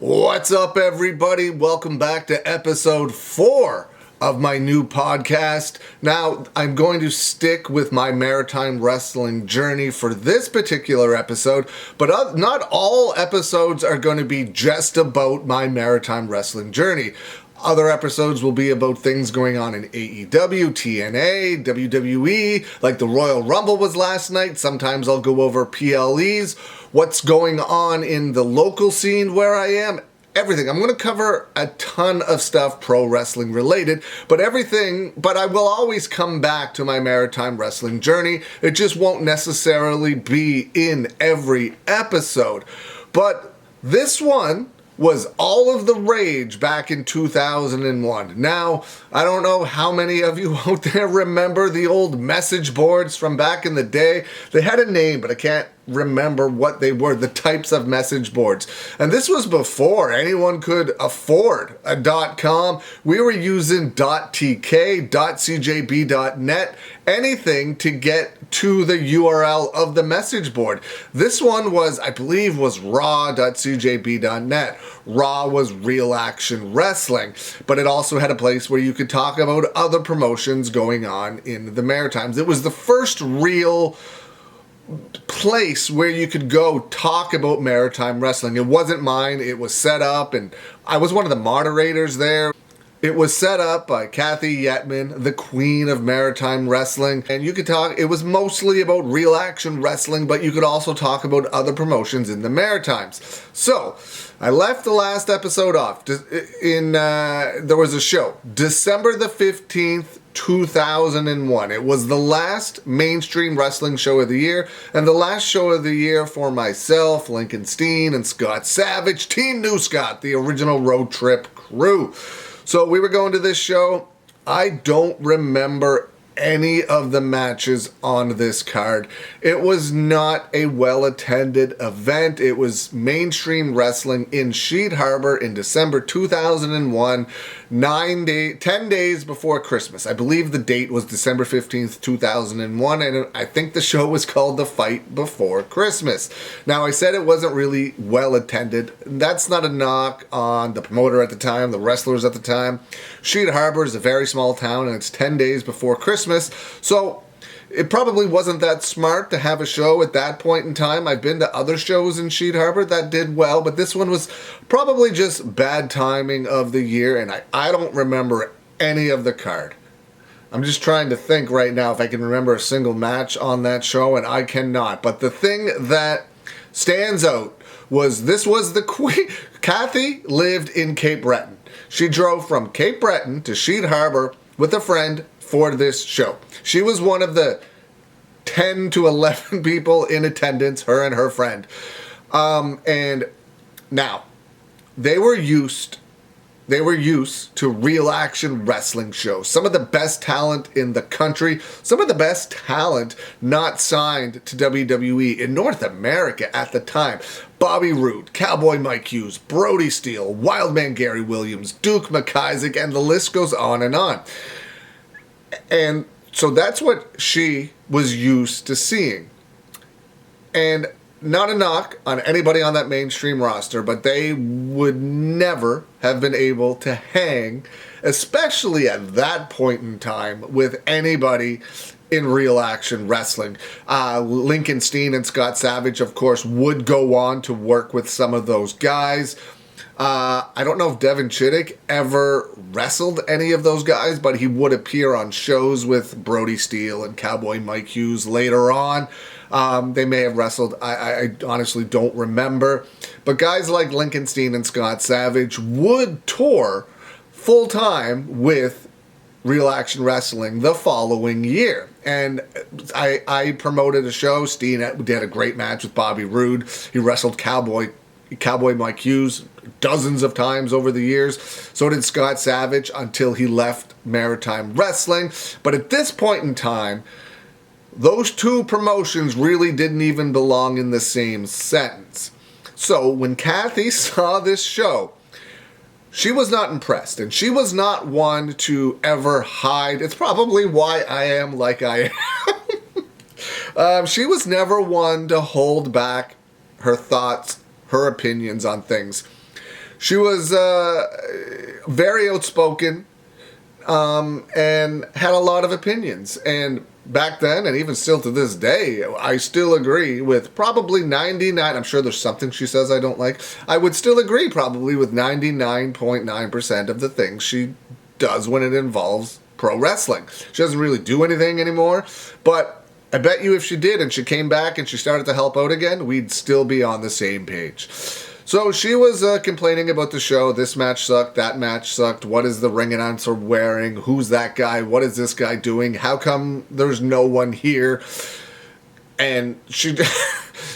What's up, everybody? Welcome back to episode 4 of my new podcast. Now, I'm going to stick with my Maritime Wrestling journey for this particular episode, but not all episodes are going to be just about my Maritime Wrestling journey. Other episodes will be about things going on in AEW, TNA, WWE, like the Royal Rumble was last night. Sometimes I'll go over PLEs, what's going on in the local scene where I am, everything. I'm going to cover a ton of stuff pro wrestling related, but I will always come back to my Maritime Wrestling journey. It just won't necessarily be in every episode. But this one was all of the rage back in 2001. Now, I don't know how many of you out there remember the old message boards from back in the day. They had a name, but I can't remember what they were, the types of message boards. And this was before anyone could afford a .com. We were using .tk, .cjb.net, anything to get to the URL of the message board. This one was, I believe, was raw.cjb.net. Raw was Real Action Wrestling, but it also had a place where you could talk about other promotions going on in the Maritimes. It was the first real place where you could go talk about Maritime Wrestling. It wasn't mine. It was set up, and I was one of the moderators there. It was set up by Kathy Yetman, the queen of Maritime Wrestling, and you could talk, it was mostly about Real Action Wrestling, but you could also talk about other promotions in the Maritimes. So, I left the last episode off. There was a show, December the 15th, 2001. It was the last mainstream wrestling show of the year, and the last show of the year for myself, Lincoln Steen, and Scott Savage, Team New Scott, the original road trip crew. So we were going to this show. I don't remember any of the matches on this card. It was not a well-attended event. It was mainstream wrestling in Sheet Harbor in December 2001, 10 days before Christmas. I believe the date was December 15th, 2001, and I think the show was called The Fight Before Christmas. Now, I said it wasn't really well-attended. That's not a knock on the promoter at the time, the wrestlers at the time. Sheet Harbor is a very small town, and it's 10 days before Christmas, so it probably wasn't that smart to have a show at that point in time. I've been to other shows in Sheet Harbor that did well, but this one was probably just bad timing of the year, and I don't remember any of the card. I'm just trying to think right now if I can remember a single match on that show, and I cannot. But the thing that stands out was this was the queen. Kathy lived in Cape Breton. She drove from Cape Breton to Sheet Harbor with a friend for this show. She was one of the 10 to 11 people in attendance, her and her friend. And now, they were used to Real Action Wrestling shows. Some of the best talent in the country, some of the best talent not signed to WWE in North America at the time. Bobby Roode, Cowboy Mike Hughes, Brody Steele, Wildman Gary Williams, Duke McIsaac, and the list goes on and on. And so that's what she was used to seeing. And not a knock on anybody on that mainstream roster, but they would never have been able to hang, especially at that point in time, with anybody in Real Action Wrestling. Lincoln Steen and Scott Savage, of course, would go on to work with some of those guys. I don't know if Devin Chittick ever wrestled any of those guys, but he would appear on shows with Brody Steele and Cowboy Mike Hughes later on. They may have wrestled. I honestly don't remember. But guys like Lincoln Steen and Scott Savage would tour full-time with Real Action Wrestling the following year. And I promoted a show. Steen did a great match with Bobby Roode. He wrestled Cowboy Mike Hughes dozens of times over the years. So did Scott Savage until he left Maritime Wrestling. But at this point in time, those two promotions really didn't even belong in the same sentence. So when Kathy saw this show, she was not impressed, and she was not one to ever hide. It's probably why I am like I am. She was never one to hold back her thoughts, her opinions on things. She was very outspoken and had a lot of opinions. And back then, and even still to this day, I still agree with probably 99, I'm sure there's something she says I don't like. I would still agree probably with 99.9% of the things she does when it involves pro wrestling. She doesn't really do anything anymore, but I bet you if she did and she came back and she started to help out again, we'd still be on the same page. So she was complaining about the show. This match sucked. That match sucked. What is the ring announcer wearing? Who's that guy? What is this guy doing? How come there's no one here? And she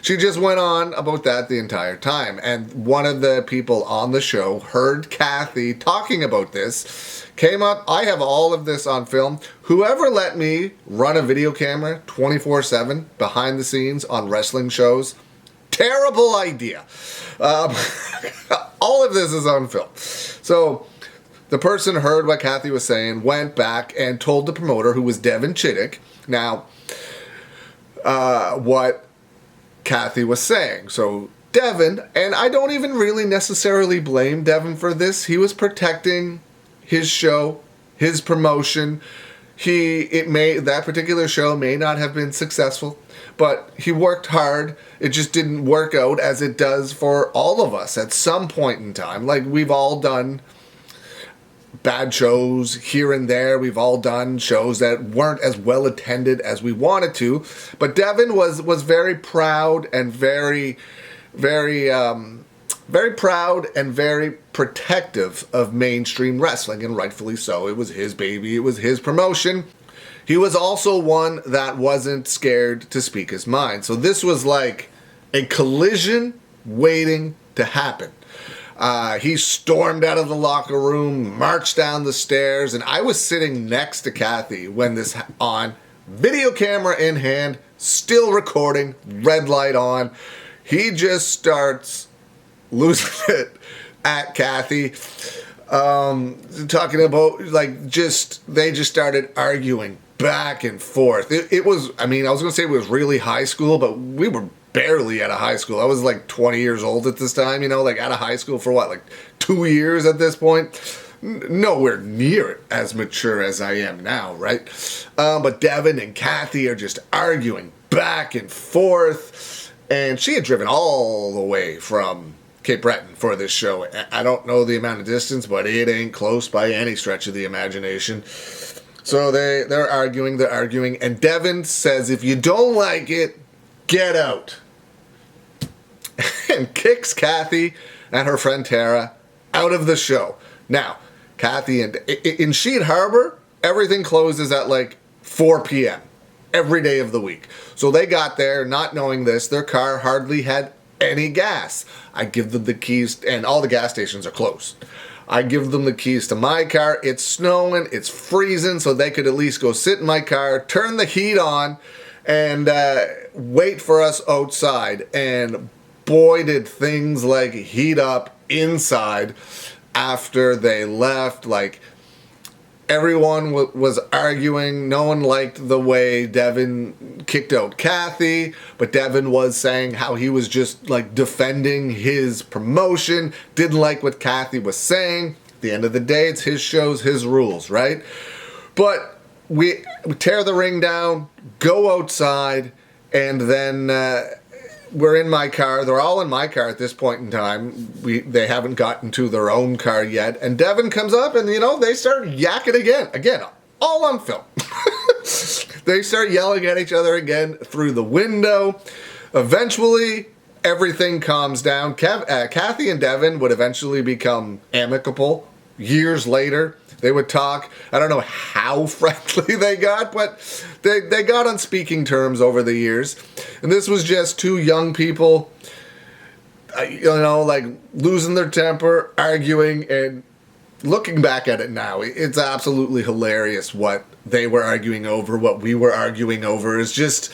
she just went on about that the entire time. And one of the people on the show heard Kathy talking about this, came up. I have all of this on film. Whoever let me run a video camera 24/7 behind the scenes on wrestling shows, terrible idea. All of this is on film. So the person heard what Kathy was saying, went back and told the promoter, who was Devin Chittick, now what Kathy was saying. So Devin, and I don't even really necessarily blame Devin for this. He was protecting his show, his promotion. That particular show may not have been successful, but he worked hard. It just didn't work out as it does for all of us at some point in time. Like, we've all done bad shows here and there. We've all done shows that weren't as well attended as we wanted to. But Devin was very proud and very proud and very protective of mainstream wrestling, and rightfully so. It was his baby. It was his promotion. He was also one that wasn't scared to speak his mind. So this was like a collision waiting to happen. He stormed out of the locker room, marched down the stairs, and I was sitting next to Kathy when this on, video camera in hand, still recording, red light on. He just starts losing it at Kathy, talking about, like, they just started arguing back and forth. It was, I was going to say it was really high school, but we were barely out of high school. I was like 20 years old at this time, like out of high school for what, like 2 years at this point? Nowhere near as mature as I am now, right? But Devin and Kathy are just arguing back and forth, and she had driven all the way from Cape Breton for this show. I don't know the amount of distance, but it ain't close by any stretch of the imagination. So they're arguing, and Devin says, if you don't like it, get out. And kicks Kathy and her friend Tara out of the show. Now, Kathy, in Sheet Harbor, everything closes at like 4 p.m. every day of the week. So they got there not knowing this. Their car hardly had any gas. I give them the keys, and all the gas stations are closed. I give them the keys to my car. It's snowing, it's freezing, so they could at least go sit in my car, turn the heat on, and wait for us outside. And boy, did things like heat up inside after they left. Like, everyone was arguing. No one liked the way Devin kicked out Kathy, but Devin was saying how he was just like defending his promotion, didn't like what Kathy was saying. At the end of the day, it's his shows, his rules, right? But we tear the ring down, go outside, and then we're in my car. They're all in my car at this point in time. They haven't gotten to their own car yet. And Devin comes up and, they start yakking again. Again, all on film. They start yelling at each other again through the window. Eventually, everything calms down. Kathy and Devin would eventually become amicable years later. They would talk. I don't know how friendly they got, but they got on speaking terms over the years. And this was just two young people, like losing their temper, arguing, and looking back at it now, it's absolutely hilarious what they were arguing over, what we were arguing over. Is just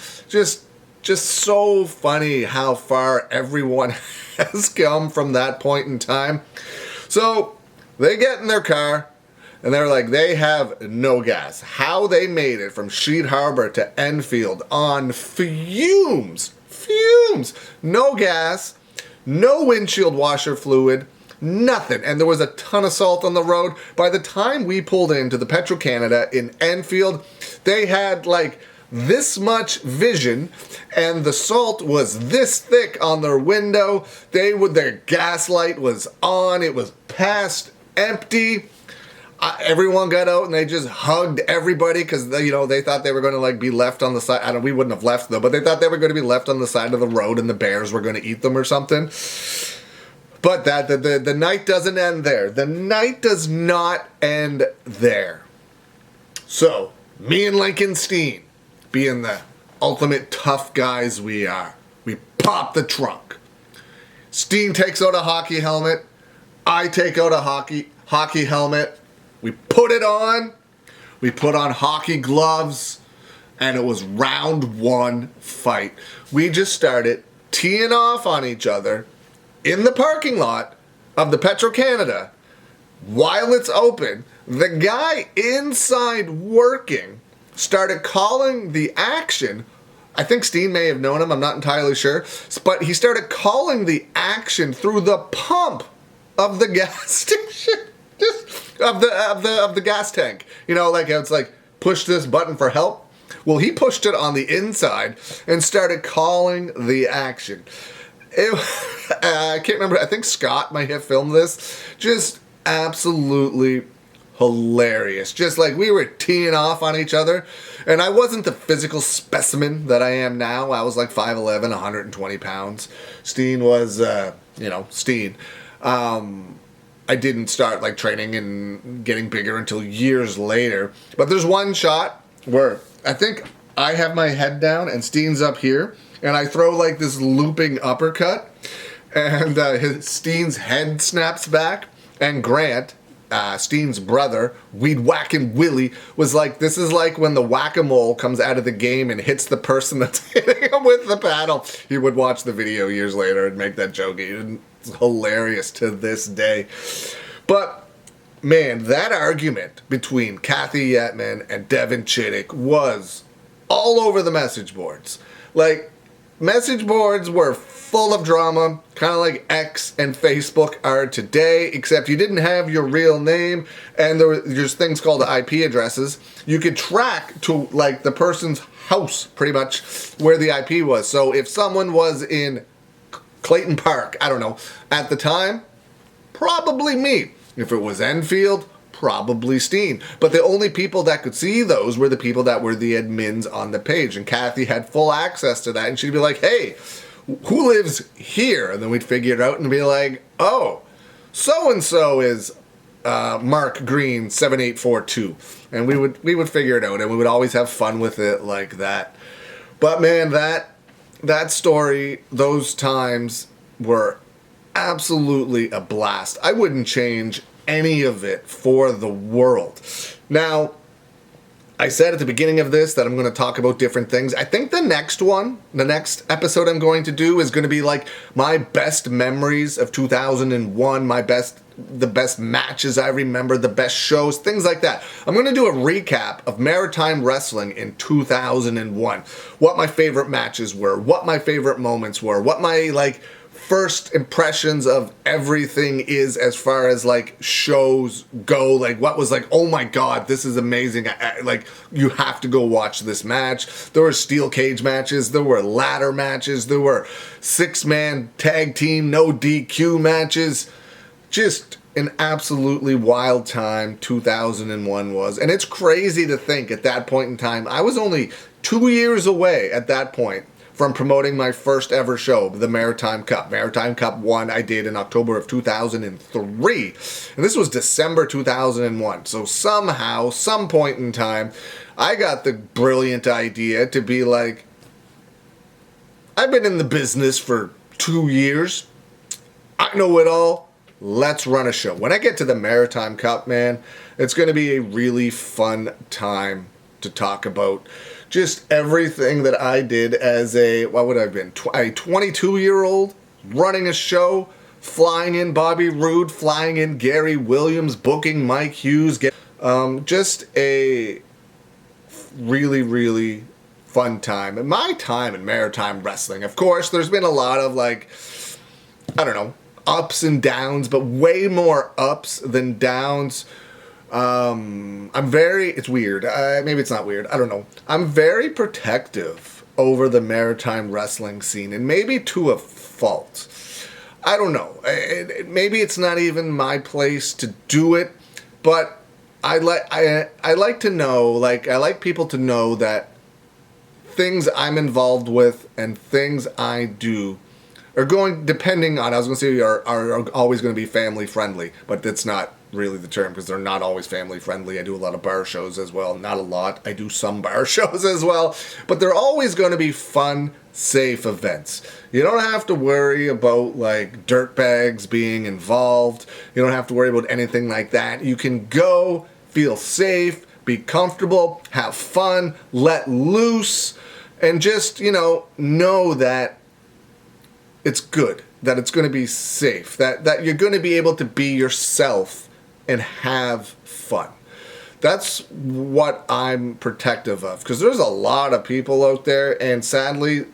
so funny how far everyone has come from that point in time. So they get in their car, and they're like, they have no gas. How they made it from Sheet Harbor to Enfield on fumes. No gas, no windshield washer fluid. Nothing. And there was a ton of salt on the road. By the time we pulled into the Petro-Canada in Enfield, they had like this much vision, and the salt was this thick on their window. Their gas light was on. It was past empty. Everyone got out and they just hugged everybody because they thought they were going to like be left on the side. We wouldn't have left though, but they thought they were going to be left on the side of the road and the bears were going to eat them or something. But the night doesn't end there. The night does not end there. So me and Lincoln Steen, being the ultimate tough guys we are, we pop the trunk. Steen takes out a hockey helmet. I take out a hockey helmet. We put it on. We put on hockey gloves. And it was round one fight. We just started teeing off on each other in the parking lot of the Petro-Canada while it's open. The guy inside working started calling the action. I think Steen may have known him. I'm not entirely sure. But he started calling the action through the pump of the gas station. Just of the gas tank. Like it's like push this button for help. Well, he pushed it on the inside and started calling the action. I can't remember. I think Scott might have filmed this. Just absolutely hilarious. Just like we were teeing off on each other. And I wasn't the physical specimen that I am now. I was like 5'11", 120 pounds. Steen was, Steen. I didn't start like training and getting bigger until years later. But there's one shot where I think I have my head down and Steen's up here. And I throw like this looping uppercut. And Steen's head snaps back. And Grant, Steen's brother, Weed Whackin' Willie, was like, this is like when the whack-a-mole comes out of the game and hits the person that's hitting him with the paddle. He would watch the video years later and make that joke. It's hilarious to this day. But, man, that argument between Kathy Yetman and Devin Chittick was all over the message boards. Like, message boards were full of drama, kind of like X and Facebook are today, except you didn't have your real name, and there's things called IP addresses. You could track to like the person's house, pretty much, where the IP was. So if someone was in Clayton Park, I don't know, at the time, probably me. If it was Enfield, probably Steen. But the only people that could see those were the people that were the admins on the page. And Kathy had full access to that. And she'd be like, hey, who lives here? And then we'd figure it out and be like, oh, so-and-so is Mark Green 7842. And we would figure it out. And we would always have fun with it like that. But man, that story, those times were absolutely a blast. I wouldn't change any of it for the world. Now, I said at the beginning of this that I'm going to talk about different things. I think the next episode I'm going to do is going to be like my best memories of 2001, the best matches I remember, the best shows, things like that. I'm going to do a recap of Maritime Wrestling in 2001. What my favorite matches were, what my favorite moments were, what my first impressions of everything is as far as shows go. What was oh my god, this is amazing. You have to go watch this match. There were steel cage matches, there were ladder matches, there were 6-man tag team no DQ matches. Just an absolutely wild time 2001 was. And it's crazy to think at that point in time, I was only 2 years away at that point from promoting my first ever show, the Maritime Cup. Maritime Cup 1 I did in October of 2003. And this was December 2001. So somehow, some point in time, I got the brilliant idea to be like, I've been in the business for 2 years. I know it all. Let's run a show. When I get to the Maritime Cup, man, it's going to be a really fun time to talk about. Just everything that I did as a 22-year-old running a show, flying in Bobby Roode, flying in Gary Williams, booking Mike Hughes. Just a really, really fun time. And my time in Maritime Wrestling, of course, there's been a lot of ups and downs, but way more ups than downs. It's weird. Maybe it's not weird. I don't know. I'm very protective over the maritime wrestling scene, and maybe to a fault. I don't know. Maybe it's not even my place to do it, but I like to know, like, I like people to know that things I'm involved with and things I do are going, depending on, I was going to say are always going to be family friendly, but that's not really the term because they're not always family friendly. I do a lot of bar shows as well. Not a lot. I do some bar shows as well, but they're always going to be fun, safe events. You don't have to worry about like dirtbags being involved. You don't have to worry about anything like that. You can go, feel safe, be comfortable, have fun, let loose, and just, know that it's good, that it's going to be safe, that you're going to be able to be yourself and have fun. That's what I'm protective of, because there's a lot of people out there, and sadly,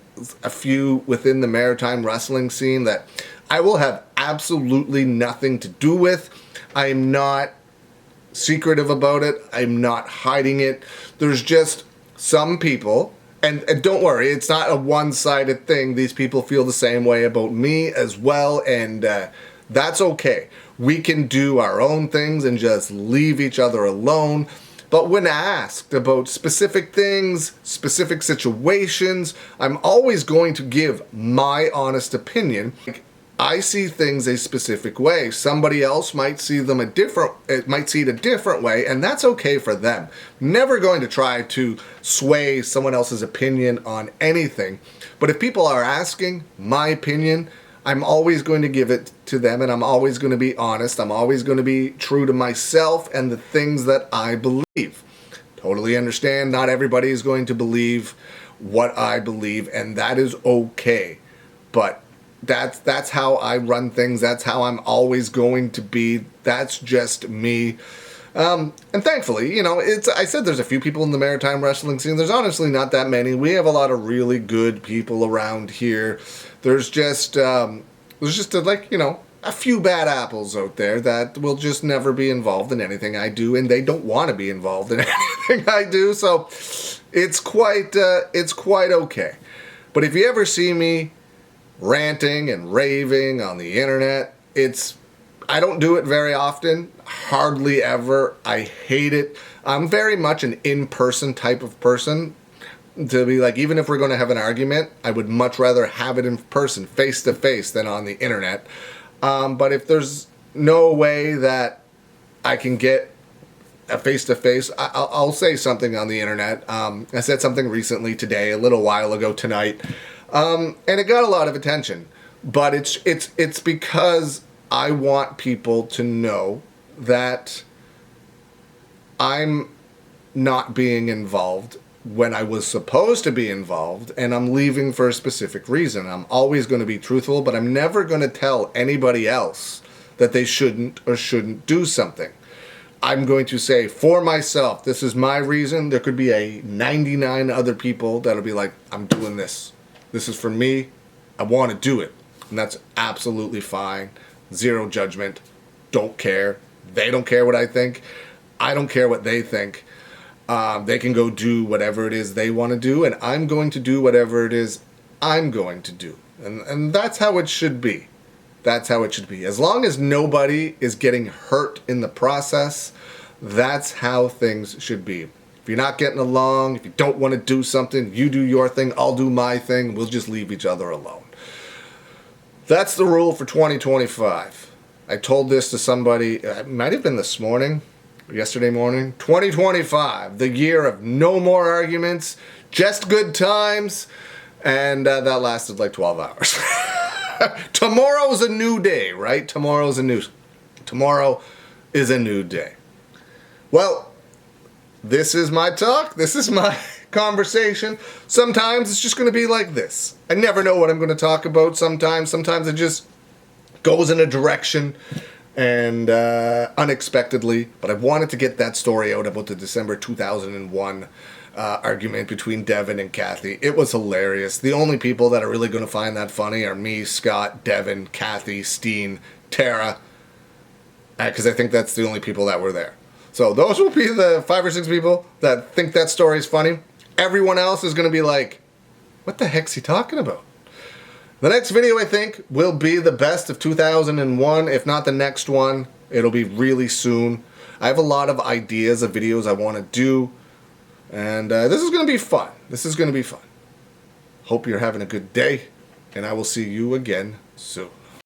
a few within the maritime wrestling scene that I will have absolutely nothing to do with. I'm not secretive about it. I'm not hiding it. There's just some people, and don't worry, it's not a one-sided thing. These people feel the same way about me as well, and that's okay. We can do our own things and just leave each other alone. But when asked about specific things, specific situations, I'm always going to give my honest opinion. I see things a specific way. Somebody else might see it a different way, and that's okay for them. Never going to try to sway someone else's opinion on anything. But if people are asking my opinion, I'm always going to give it to them, and I'm always going to be honest. I'm always going to be true to myself and the things that I believe. Totally understand, not everybody is going to believe what I believe, and that is okay. But that's how I run things. That's how I'm always going to be. That's just me. And thankfully, I said there's a few people in the maritime wrestling scene. There's honestly not that many. We have a lot of really good people around here. There's just a few bad apples out there that will just never be involved in anything I do, and they don't want to be involved in anything I do. So it's quite okay. But if you ever see me ranting and raving on the internet, I don't do it very often, hardly ever. I hate it. I'm very much an in-person type of person. To be like, even if we're going to have an argument, I would much rather have it in person, face to face, than on the internet. But if there's no way that I can get a face to face, I'll say something on the internet. I said something recently today, a little while ago tonight, and it got a lot of attention. But it's because I want people to know that I'm not being involved when I was supposed to be involved, and I'm leaving for a specific reason. I'm always going to be truthful, but I'm never going to tell anybody else that they shouldn't or shouldn't do something. I'm going to say for myself, this is my reason. There could be a 99 other people that'll be like, I'm doing this. This is for me. I want to do it. And that's absolutely fine. Zero judgment. Don't care. They don't care what I think. I don't care what they think. They can go do whatever it is they want to do, and I'm going to do whatever it is I'm going to do. And that's how it should be. That's how it should be. As long as nobody is getting hurt in the process, that's how things should be. If you're not getting along, if you don't want to do something, you do your thing, I'll do my thing, we'll just leave each other alone. That's the rule for 2025. I told this to somebody, it might have been this morning, yesterday morning. 2025, the year of no more arguments, just good times, and that lasted like 12 hours. Tomorrow's a new day, right? Tomorrow is a new day. Well, this is my talk. This is my conversation. Sometimes it's just going to be like this. I never know what I'm going to talk about sometimes. Sometimes it just goes in a direction and unexpectedly. But I wanted to get that story out about the December 2001 argument between Devin and Kathy. It was hilarious. The only people that are really going to find that funny are me, Scott, Devin, Kathy, Steen, Tara, because I think that's the only people that were there. So those will be the 5 or 6 people that think that story is funny. Everyone else is going to be like, what the heck's he talking about? The next video, I think, will be the best of 2001. If not the next one, it'll be really soon. I have a lot of ideas of videos I want to do. And this is going to be fun. This is going to be fun. Hope you're having a good day. And I will see you again soon.